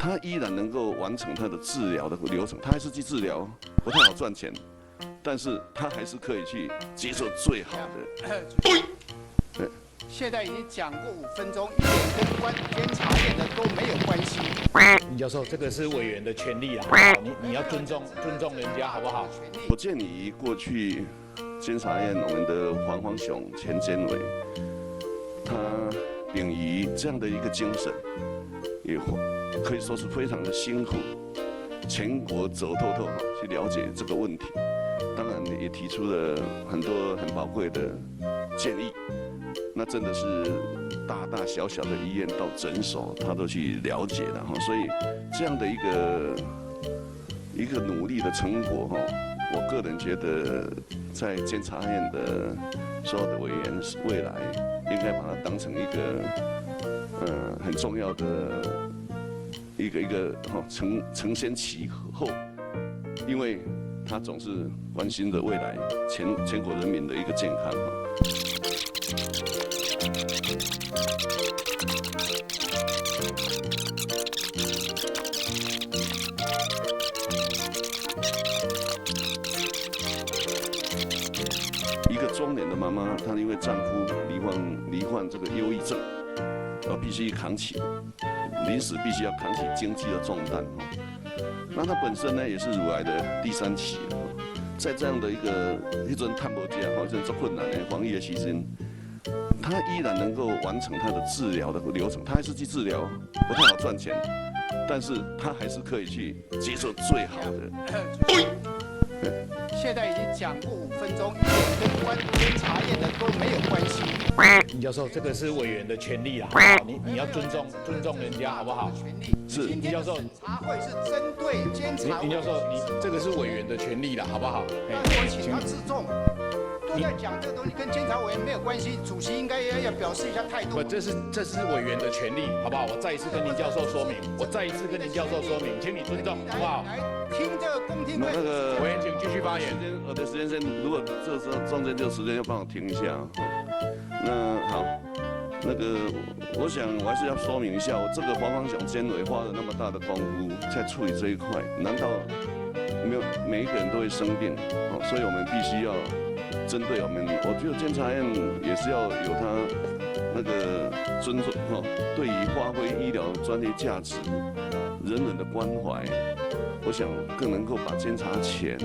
他依然能够完成他的治疗的流程，他还是去治疗，不太好赚钱，但是他还是可以去接受最好的。现在已经讲过5分钟，一点跟监察院的都没有关系。林教授，这个是委员的权利啊，你要尊重人家，好不好？我建议过去监察院我们的黄雄前监委，他秉于这样的一个精神，也可以说是非常的辛苦，全国走透透去了解这个问题，当然也提出了很多很宝贵的建议。那真的是大大小小的医院到诊所，他都去了解了哈，所以这样的一个努力的成果哈，我个人觉得在监察院的所有的委员未来应该把它当成一个很重要的一个承先启后，因为他总是关心着未来全国人民的一个健康哈。一个中年的妈妈，她因为丈夫罹患这个忧郁症，而必须临时必须要扛起经济的重担那她本身呢也是乳癌的第3期在这样的一个探无家这做困难的防疫的期间，她依然能够完成她的治疗的流程，她还是去治疗，不太好赚钱，但是她还是可以去接受最好的。现在已经讲过5分钟，一点跟监察院的都没有关系。林教授，这个是委员的权利啦，你要尊重人家，好不好？是林教授，审查会是针对监察。林教授，你这个是委员的权利啦，好不好？我请他自重。都在讲这个东西跟监察委员没有关系，主席应该要表示一下态度。不，这是委员的权利，好不好？我再一次跟林教授说明，请你尊重，好不好？来听这个公听会。那个委员请继续发言。我的时间先，如果这时候中间这个时间要帮我停一下那好，那个我想我还是要说明一下，我这个黄雄监委花了那么大的功夫在处理这一块，难道没有每一个人都会生病所以我们必须要针对我觉得监察院也是要有他那个尊重对于发挥医疗专业价值、人人的关怀，我想更能够把监察权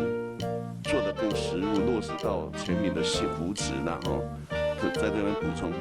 做得更实务，落实到全民的福祉在这边补充。